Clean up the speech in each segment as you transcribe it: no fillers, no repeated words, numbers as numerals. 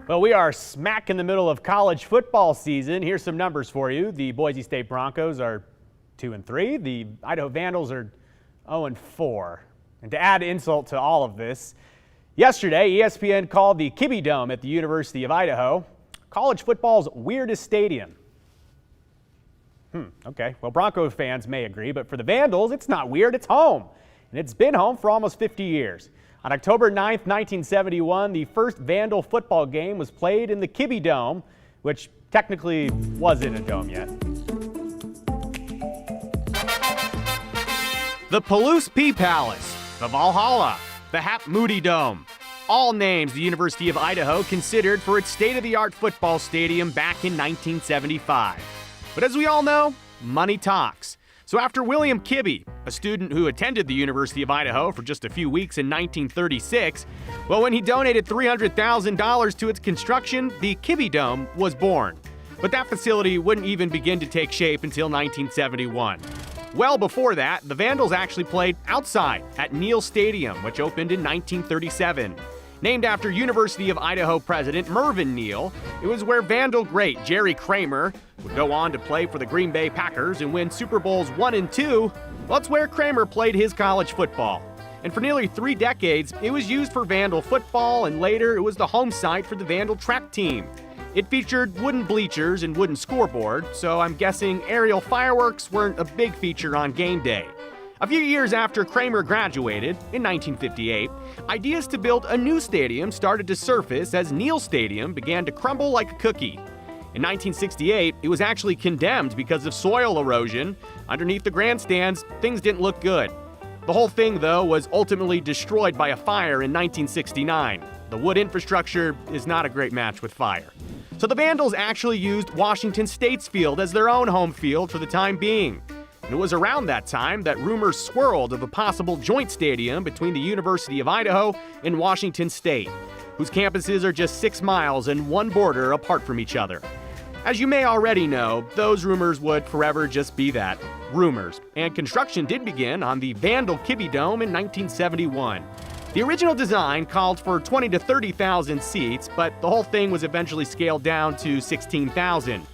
Well, we are smack in the middle of college football season. Here's some numbers for you. The Boise State Broncos are 2-3. The Idaho Vandals are 0-4. And to add insult to all of this, yesterday ESPN called the Kibbie Dome at the University of Idaho college football's weirdest stadium. Okay, well, Bronco fans may agree, but for the Vandals, it's not weird, it's home. And it's been home for almost 50 years. On October 9th, 1971, the first Vandal football game was played in the Kibbie Dome, which technically wasn't a dome yet. The Palouse P Palace, the Valhalla, the Hap Moody Dome. All names the University of Idaho considered for its state-of-the-art football stadium back in 1975. But as we all know, money talks. So after William Kibbie, a student who attended the University of Idaho for just a few weeks in 1936, well, when he donated $300,000 to its construction, the Kibbie Dome was born. But that facility wouldn't even begin to take shape until 1971. Well before that, the Vandals actually played outside at Neal Stadium, which opened in 1937. Named after University of Idaho president Mervyn Neal, it was where Vandal great Jerry Kramer would go on to play for the Green Bay Packers and win Super Bowls I and II. Well, it's where Kramer played his college football. And for nearly 3 decades, it was used for Vandal football, and later it was the home site for the Vandal track team. It featured wooden bleachers and wooden scoreboard, so I'm guessing aerial fireworks weren't a big feature on game day. A few years after Kramer graduated, in 1958, ideas to build a new stadium started to surface as Neal Stadium began to crumble like a cookie. In 1968, it was actually condemned because of soil erosion. Underneath the grandstands, things didn't look good. The whole thing, though, was ultimately destroyed by a fire in 1969. The wood infrastructure is not a great match with fire. So the Vandals actually used Washington State's field as their own home field for the time being. And it was around that time that rumors swirled of a possible joint stadium between the University of Idaho and Washington State, whose campuses are just 6 miles and 1 border apart from each other. As you may already know, those rumors would forever just be that, rumors, and construction did begin on the Vandal Kibbie Dome in 1971. The original design called for 20 to 30,000 seats, but the whole thing was eventually scaled down to 16,000.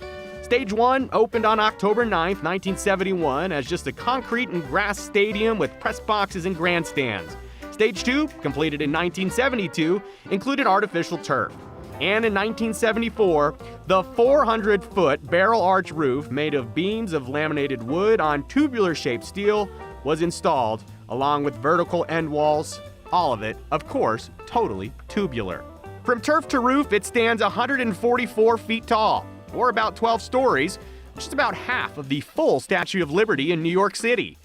Stage 1 opened on October 9th, 1971 as just a concrete and grass stadium with press boxes and grandstands. Stage 2, completed in 1972, included artificial turf. And in 1974, the 400-foot barrel arch roof made of beams of laminated wood on tubular-shaped steel was installed, along with vertical end walls. All of it, of course, totally tubular. From turf to roof, it stands 144 feet tall, or about 12 stories, just about half of the full Statue of Liberty in New York City.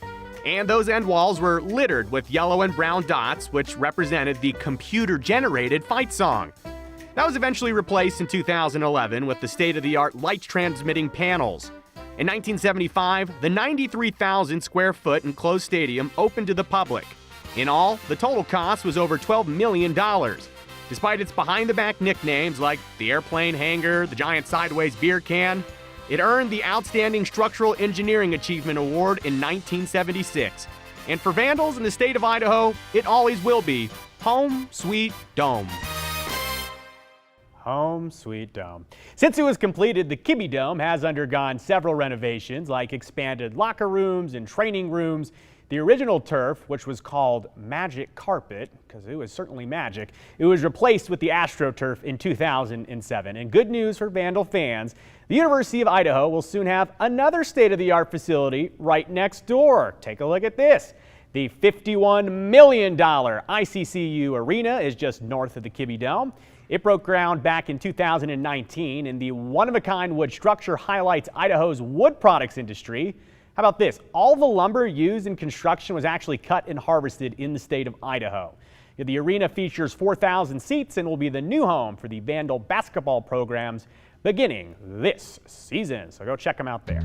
And those end walls were littered with yellow and brown dots, which represented the computer-generated fight song. That was eventually replaced in 2011 with the state-of-the-art light-transmitting panels. In 1975, the 93,000 square foot enclosed stadium opened to the public. In all, the total cost was over $12 million. Despite its behind-the-back nicknames like the airplane hangar, the giant sideways beer can, it earned the Outstanding Structural Engineering Achievement Award in 1976. And for Vandals in the state of Idaho, it always will be home sweet dome. Home sweet dome. Since it was completed, the Kibbie Dome has undergone several renovations, like expanded locker rooms and training rooms. The original turf, which was called Magic Carpet, because it was certainly magic, it was replaced with the AstroTurf in 2007. And good news for Vandal fans, the University of Idaho will soon have another state-of-the-art facility right next door. Take a look at this. The $51 million ICCU Arena is just north of the Kibbie Dome. It broke ground back in 2019, and the one-of-a-kind wood structure highlights Idaho's wood products industry. How about this? All the lumber used in construction was actually cut and harvested in the state of Idaho. The arena features 4,000 seats and will be the new home for the Vandal basketball programs beginning this season. So go check them out there.